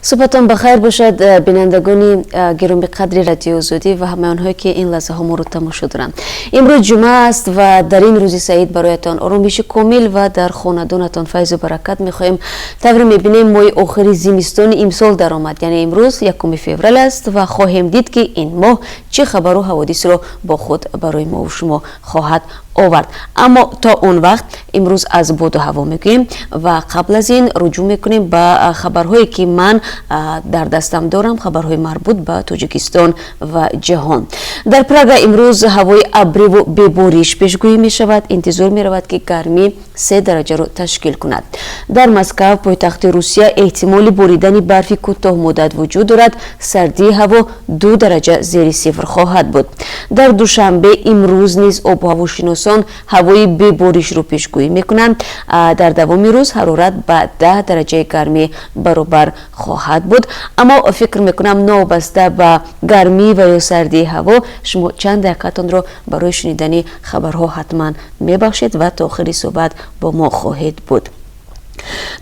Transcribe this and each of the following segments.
صبحتان بخیر باشد بینندگان گرامی قدر رادیو آزادی و همه آنهایی که این لحظه ها ما رو تماشا دارند. امروز جمعه است و در این روز سعید برایتان آرامش کامل و در خانه‌دانتان فیض و برکت می‌خواهیم. تبریک می‌بینیم ماه آخر زمستان امسال درآمد، یعنی امروز یکم فوریه است و خواهیم دید که این ماه چه خبر و حوادث رو با خود برای ما و شما خواهد آورد. اما تا اون وقت امروز از باد و هوا میگوییم و قبل از این رجوع میکنیم به خبرهایی که من در دستم دارم، خبرهای مربوط به تاجیکستان و جهان. در پراگ امروز هوای ابری و بباریش پیشگویی می شود. انتظار می رود که گرمی 3 درجه را تشکیل کند. در مسکو پایتخت روسیه احتمال باریدن برف کوتاه مدت وجود دارد. سردی هوا 2 درجه زیر صفر خواهد بود. در دوشنبه امروز نیز آب و هواشناسان هوای بباریش رو پیشگویی میکنند. در دوام روز حرارت به 10 درجه گرمی برابر خواهد بود. اما فکر میکنم نابسته به گرمی و یا سردی هوا شما چند دقیقتان رو برای شنیدن خبرها حتما میبخشید و تا آخر صحبت با ما خواهید بود.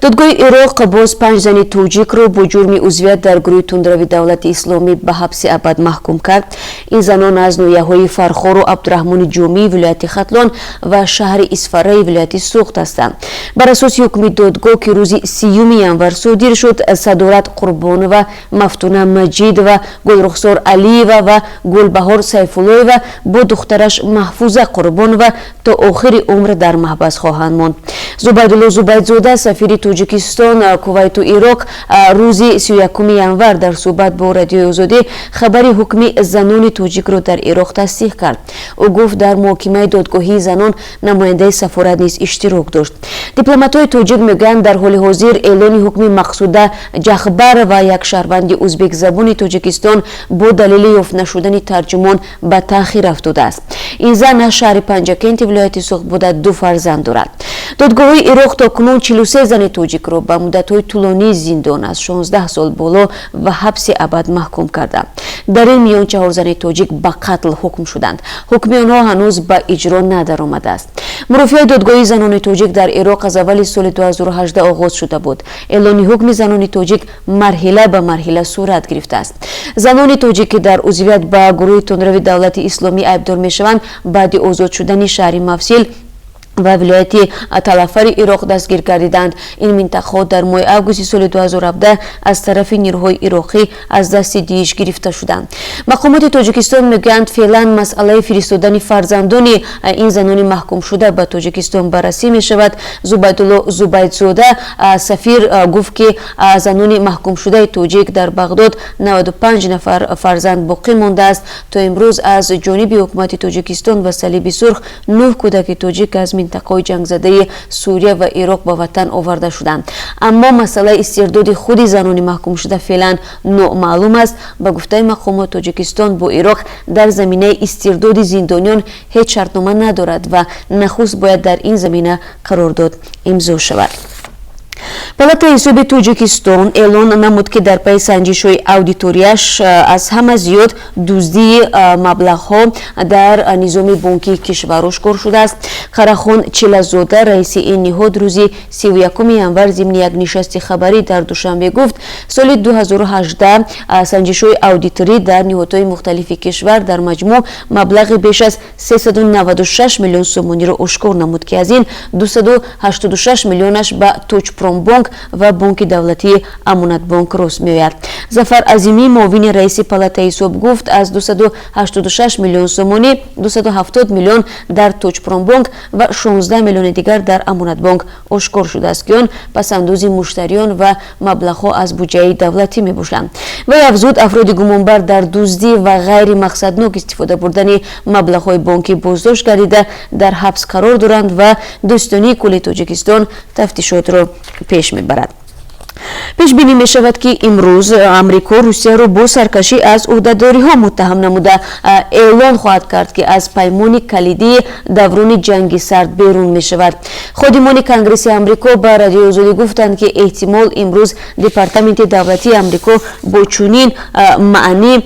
دادگاه عراق باز 5 زن توجیک رو با جرم عضویت در گروه تندروی دولت اسلامی به حبس ابد محکوم کرد. این زنان از نویه‌های فرخار و عبدالرحمن جومی ولایت ختلان و شهر اسفره ولایت سوخت هستند. بر اساس حکم دادگاه که روز 30 ینور صادر شد، صدارت قربان و مفتونه مجید و گلرخسار علی و گلبهار سیفالله و با دخترش محفوظه قربان و تا آخر عمر در محبس خواهند ماند. زبیدالله زبیدزاده سفیر تاجیکستان کویت و عراق روز 31 ینور در صحبت با رادیو آزادی خبر حکم زنان تاجیک را در عراق تصدیق کرد. او گفت در محاکمه دادگاهی زنان نماینده سفارت نیز اشتراک داشت. دیپلمات‌های تاجیک میگن در حال حاضر اعلان حکم مقصوده جخبر و یک شهروند ازبک زبان تاجیکستان با دلیل یافت نشدن ترجمان به تأخیر افتاده است. این زن از شهر پنجکنت ولایت سوخت بوده 2 فرزند دارد. دادگاه عراق تا کنون 43 زن تاجیک را به مدت‌های طولانی زندان از 16 سال بالا و حبس ابد محکوم کرده. در این میان 4 زن تاجیک به قتل حکم شدند. حکم آنها هنوز به اجرا ندرآمده است. مرافعه دادگاه زنان تاجیک در عراق از اول سال 2018 آغاز شده بود. اعلان حکم زنان تاجیک مرحله به مرحله صورت گرفته است. زنان تاجیک که در عضویت به گروه تندروی دولت اسلامی عیبدار میشوند، بعد آزاد شدن شهر مفصل و ولایت تلافر عراق دستگیر گردیدند. این منطقه در ماه آگوست سال 2017 از طرف نیروهای عراقی از دست دیش گرفته شدند. مقامات تاجیکستان میگویند فعلا مسئله فرستادن فرزندان این زنان محکوم شده به تاجیکستان بررسی می شود. زبیدالله زبیدزاده سفیر گفت که زنان محکوم شده تاجیک در بغداد 95 نفر فرزند باقی مانده است. تا امروز از جانب حکومت تاجیکستان و صلیب سرخ 9 کودک تاجیک از منطقه جنگ زده سوریه و عراق به وطن آورده شدند. اما مسئله استرداد خود زنان محکوم شده فعلا نامعلوم است. به گفته مقامات تاجیکستان با عراق در زمینه استرداد زندانیان هیچ شرطنامه ندارد و نخست باید در این زمینه قرارداد امضا شود. پالات حساب تاجیکستان اعلان نمود که در پی سنجش‌های اودیتوریش از همه زیاد دزدی مبلغ‌ها در نظام بانکی کشور آشکار شده است. قراخان چیلزاده رئیس این نهاد روز 31 ینور ضمن یک نشست خبری در دوشنبه گفت سال 2018 سنجش‌های اودیتوری در نهادهای مختلف کشور در مجموع مبلغ بیش از 396 میلیون سومانی را آشکار نمود که از این 286 میلیونش به بانک و بانک دولتی امانت بانک راست می‌آید. ظفر عظیمی معاون رئیس پالات حساب گفت از 286 میلیون سومانی 270 میلیون در بانک و 16 میلیون دیگر در امانت بانک آشکار شده است که آن پس‌انداز مشتریان و مبلغ‌ها از بودجه دولتی می‌باشند. و افزود افراد گمانبر در دزدی و غیر مقصدناک استفاده بردن مبلغ‌های بانکی بازداشت گردیده در حبس قرار دارند و دستانی کل تاجیکستان تفتیشات را پیش میبرد. پیش بینی می شود که امروز امریکا روسیه را با سرکشی از عهده‌داری ها متهم نموده اعلان خواهد کرد که از پیمان کلیدی دوران جنگ سرد بیرون می شود. خادمان کنگره امریکا به رادیو آزادی گفتند که احتمال امروز دپارتمنت دولتی امریکا با چنین معنی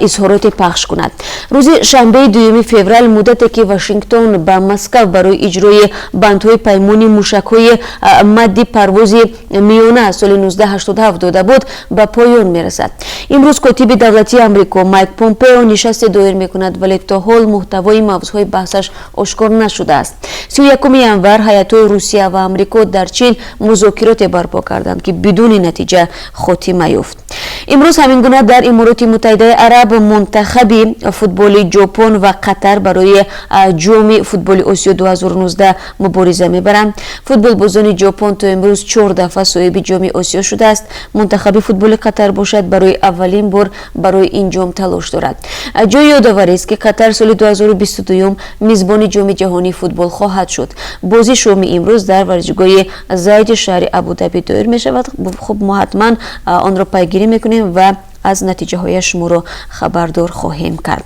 اظهارات پخش کند. روز شنبه 2 فوریه مدتی که واشنگتن به مسکو برای اجرای بندهای پیمان موشک‌های مد پرواز میانه از سال 1987 داده بود به پایان میرسد. امروز کاتب دولتی آمریکا مایک پومپئو نشست دایر میکند ولی تا حال محتوای موضوعهای بحثش آشکار نشده است. 31 январ هیات‌های روسیه و آمریکا در چین مذاکرات برپا کردند که بدون نتیجه خاتمه یافت. امروز همین گونه در امارات متحده عرب منتخب فوتبال ژاپن و قطر برای جام فوتبال آسیا 2019 مبارزه میبرند. فوتبال بازان ژاپن تا امروز 4 دفعه صاحب جام آسیا شده است. منتخب فوتبال قطر باشد برای اولین بار برای این جام تلاش دارد. جای یادآوری است که قطر سال 2022 میزبان جام جهانی فوتبال خواهد شد. بازی شام امروز در ورزشگاه زاید شهر ابوظبی دایر می شود. خب ما حتما آن را پیگیری میکنیم و از نتیجه های شما را خبردار خواهیم کرد.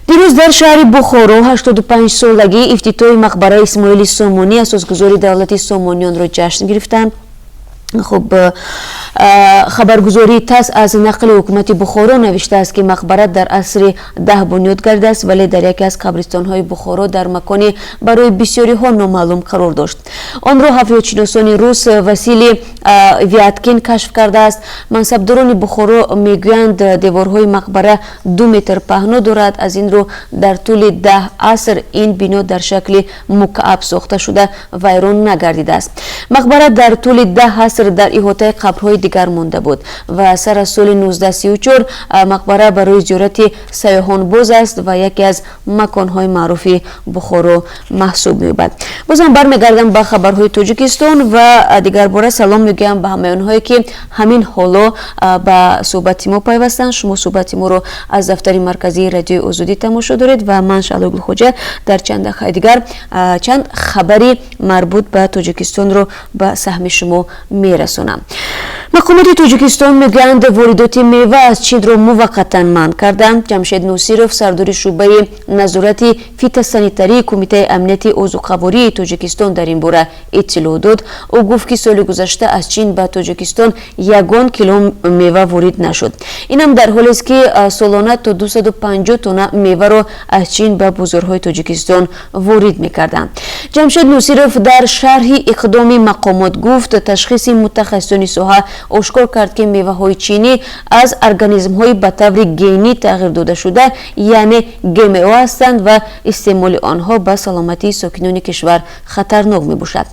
دیروز در شهر بخارا 85 سالگی افتتاح مقبره اسماعیل سامانی اساسگزار دولت سامانیان را جشن گرفتند. خب خبرگزاری تاس از نقل حکومت بخارا نوشته است که مقبره در عصر 10 بنیاد گردیده است ولی در یکی از قبرستان‌های بخارا در مکانی برای بسیاری ها نامعلوم قرار داشت. آن را حفریت‌شناسان روس وسیلی ویاتکین کشف کرده است. منصبداران بخارا میگویند دیوارهای مقبره 2 متر پهنا دارد. از این رو در طول 10 عصر این بنا در شکل مکعب ساخته شده ویران نگردیده است. مقبره در طول 10 عصر در احاطه قبرهای دیگر مانده بود و سر از سال 1934 مقبره برای زیارت سیاحان باز است و یکی از مکانهای معروف بخارا محسوب می‌شود. بازم برمیگردم به خبرهای تاجیکستان و دیگر باره سلام میگم به همه اونهایی که همین حالا به صحبت ما پیوستن. شما صحبت ما رو از دفتر مرکزی رادیو آزادی تماشا دارید و من شعله خوجه در چند دقیقه دیگر چند خبری مربوط به تاجیکستان رو به سهم شما میرسونم. مقامات تاجیکستان میگویند واردات میوه از چین را موقتا منع کردند. جمشید نوسیروف سردار شعبه نظارت فیتوسانیتری کمیته امنیت عضوقواری تاجیکستان در این باره اطلاع داد. او گفت که سال گذشته از چین به تاجیکستان 1 کیلو میوه وارد نشد. این هم در حالی است که سالانه تا 250 تن میوه را از چین به بازارهای تاجیکستان وارد میکردند. جمشید نوسیروف در شرح اقدام مقامات گفت تشخیص متخصصان ساحه آشکار کرد که میوه های چینی از ارگانیسم های به طور گینی تغییر داده شده یعنی GMO هستند و استعمال آنها به سلامتی ساکنان کشور خطرناک می باشد.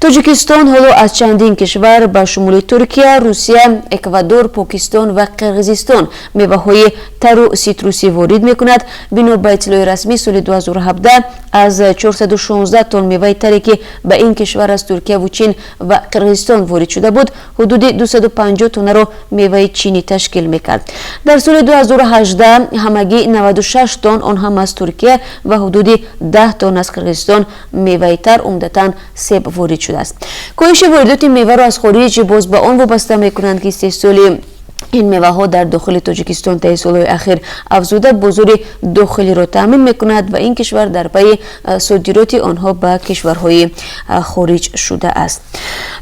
تاجیکستان حالا از چندین کشور به شمول ترکیه، روسیه، اکوادور، پاکستان و قرقیزستان میوه های تر و سیتروسی وارد می کند. بنا به اطلاع رسمی سال 2017 از 416 تن میوه تری که به این کشور از ترکیه و چین و قرقیزستان وارد شده بود حدود 250 تن را میوه چینی تشکیل میکرد. در سال 2018 همگی 96 تن آن هم از ترکیه و حدود 10 تن از قرقیزستان میوه تر عمدتاً سیب وارد شده است. کاهش واردات میوه را از خارج باز به آن وابسته میکنند که استحصال این میوه ها در داخل تاجیکستان طی سالهای اخیر افزوده بازار داخلی را تامین میکند و این کشور در پی صادرات آنها به کشورهای خارج شده است.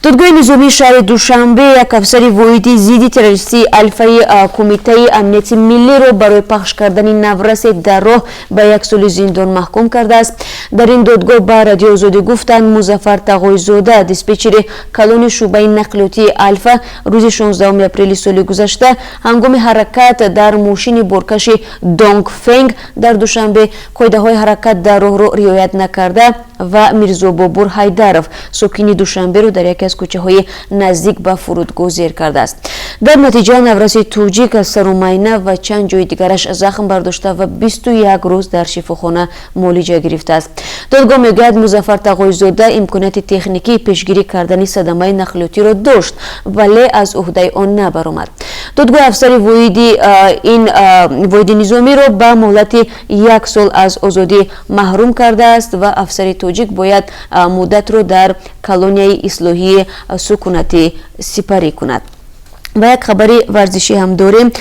دادگاه نظامی شهر دوشنبه یک افسر واحد ضد تروریستی الفای کمیته امنیت ملی را برای پخش کردن نورس در راه به 1 سال زندان محکوم کرده است. در این دادگاه به رادیو آزادی گفتند مظفر تقوی‌زاده دیسپچر کلون شعبه نقلیاتی الفا روز 16 اپریل سال گذشته هنگام حرکت در ماشین بارکش دونگ فنگ در دوشنبه قاعده های حرکت در راه را رعایت نکرده و میرزا بابور حیدرов ساکن دوشنبه را در یکی از کوچه های نزدیک به فرودگاه زیر کرده است. در نتیجه نورس توجیک از سر و معاینه و چند جای دیگرش زخم برداشته و 21 روز در شفاخانه معالجه گرفته است. دادگاه میگوید مظفر تقوی‌زاده امکانات تکنیکی پیشگیری کردن صدمه نقلیاتی را داشت ولی از عهده آن نبرآمد. دادگاه افسر واحد نظامی را به مهلت 1 سال از آزادی محروم کرده است و افسر توجیک باید مدت را در کلونیای اصلاحی سکونتی سپری کند. و یک خبری ورزشی هم داریم.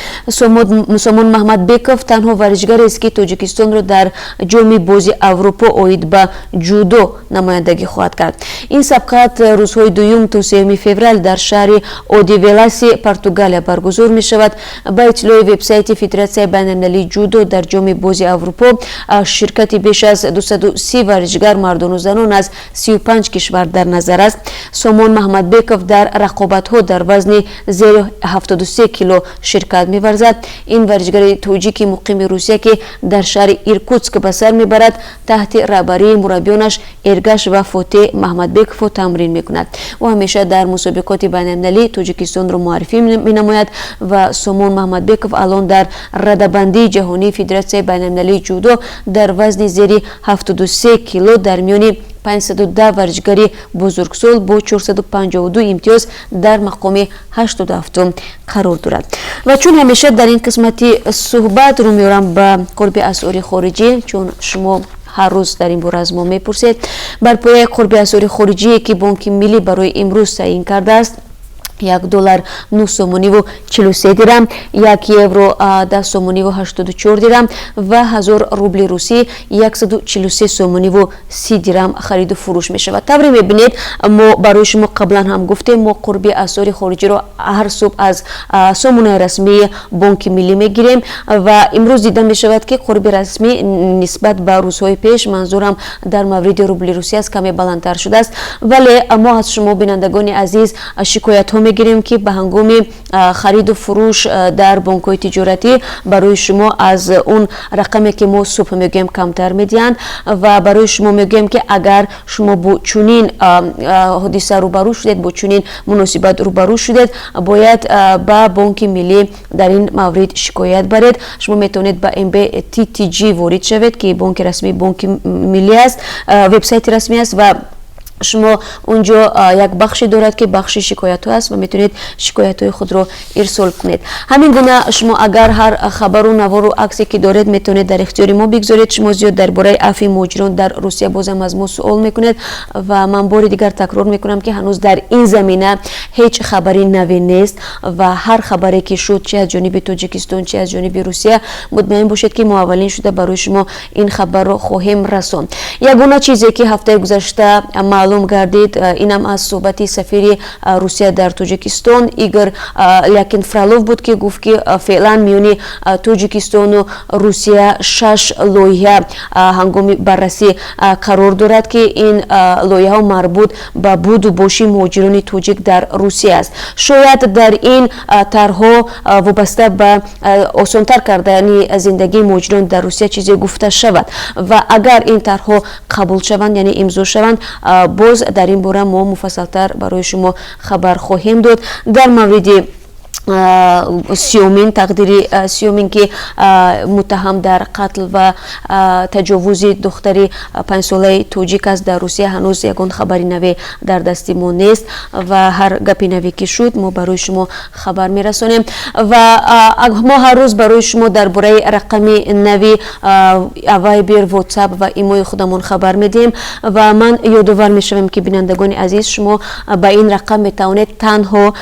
سامان محمدبکов تنها ورزشکاری است که تاجیکستان را در جام بازی اروپا اوید به جودو نمایندگی خواهد کرد. این سبقت روزهای 2 تا 3 فوریه در شهر اودیولاسی پرتغالیا برگزار می شود. با اطلاع وبسایت فدراسیون بین‌المللی جودو در جام بازی اروپا شرکت بیش از 230 ورزشکار مردان و زنان از 35 کشور در نظر است. سامان محمدبکov در رقابت‌ها در وزن زیر 73 کیلو شرکت می‌ورزد. این ورزشکار تاجیک مقیم روسیه که در شهر ایرکوتسک به سر میبرد تحت رهبری مربیانش ارگش و فوته محمدبکov تمرین میکند. او همیشه در مسابقات بین‌المللی تاجیکستان را معرفی مینماید و سامان محمدبکov الان در رده‌بندی جهانی فدراسیون بین‌المللی جودو در وزن زیر 73 کیلو در میان 510 ورزشکاری بزرگسال با 452 امتیاز در مقام 87 قرار دارد. و چون همیشه در این قسمتی صحبت رو میارم به قرب اسعار خارجی، چون شما هر روز در این باره از ما میپرسید، بر پایه قرب اسعار خارجی که بانک ملی برای امروز تعیین کرده است، $1 9 سومانی و 43 درم، €1 10 سومانی و 84 درم و 1000 روبل روسی 143 سومانی و 30 درم خرید و فروش می شود. طبری می بینید ما برای شما قبلا هم گفتیم ما قرب اسعار خارجی رو هر صبح از سامانه رسمی بانک ملی می گیریم و امروز دیده می شود که قرب رسمی نسبت به روزهای پیش، منظورم در مورد روبل روسی است، کمی بلندتر شده است. ولی ما از شما بینندگان عزیز شکایت ها میگیریم که به هنگام خرید و فروش در بانک‌های تجارتی برای شما از اون رقمی که ما صبح میگیم کمتر میدین و برای شما میگیم که اگر شما با چنین حادثه روبرو شدید، با چنین مناسبت روبرو شدید، باید با بانک ملی در این مورد شکایت برید. شما میتونید با MBTTG وارد شوید که بانک رسمی بانک ملی است، وبسایت رسمی است و شما اونجا یک بخشی دارد که بخش شکایت ها است و میتونید شکایت های خود رو ارسال کنید. همین گونه شما اگر هر خبر و نوار و عکسی که دارید میتونید در اختیار ما بگذارید. شما زیاد درباره عفو مهاجران در روسیه بازم از ما سوال میکنید و من بار دیگر تکرار میکنم که هنوز در این زمینه هیچ خبری نوی نیست و هر خبری که شد چه از جانب تاجیکستان چه از جانب روسیه مطمئن باشید که ما اولین شده برای شما این خبر رو خواهیم رساند. یگانه چیزی که هفته گذشته معلوم گردید اینم از صحبت سفیر روسیه در تاجیکستان ایگور لیکن فرالوف بود که گفت که فعلا میون تاجیکستان و روسیه 6 لایحه هنگام بررسی قرار دارد که این لایحه ها مربوط به بود و باشی مهاجران تاجیک در روسیه است. شاید در این طرحها وابسته به آسانتر کردن زندگی مهاجران در روسیه چیزی گفته شود و اگر این طرحها قبول شوند یعنی امضا شوند باز در این باره ما مفصلتر برای شما خبر خواهیم داد. در مورد تقدیر سیومین که متهم در قتل و تجاوز دختری 5 ساله تاجیک است در روسیه هنوز یگان خبری نوی در دست ما نیست و هر گپی نوی که شد ما برای شما خبر میرسانیم و ما هر روز برای شما درباره رقم نوی وایبر، واتساپ و ایموی خودمون خبر میدیم و من یادآور میشوم که بینندگان عزیز شما با این رقم میتونید تنها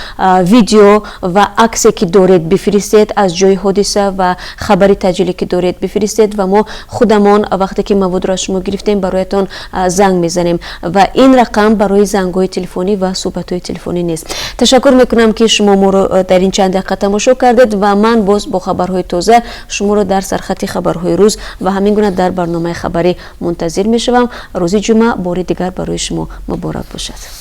ویدیو و عکسی که دارید بفرستید از جای حادثه و خبری تجلی که دارید بفرستید و ما خودمون وقتی که مواد را شما گرفتیم برایتون زنگ میزنیم و این رقم برای زنگ‌های تلفنی و صحبت‌های تلفنی نیست. تشکر میکنم که شما ما رو در این چند دقیقه تماشا کردید و من باز با خبرهای تازه شما رو در سرخط خبرهای روز و همین گونه در برنامه خبری منتظر میشوم. روز جمعه بار دیگر برای شما مبارک باشد.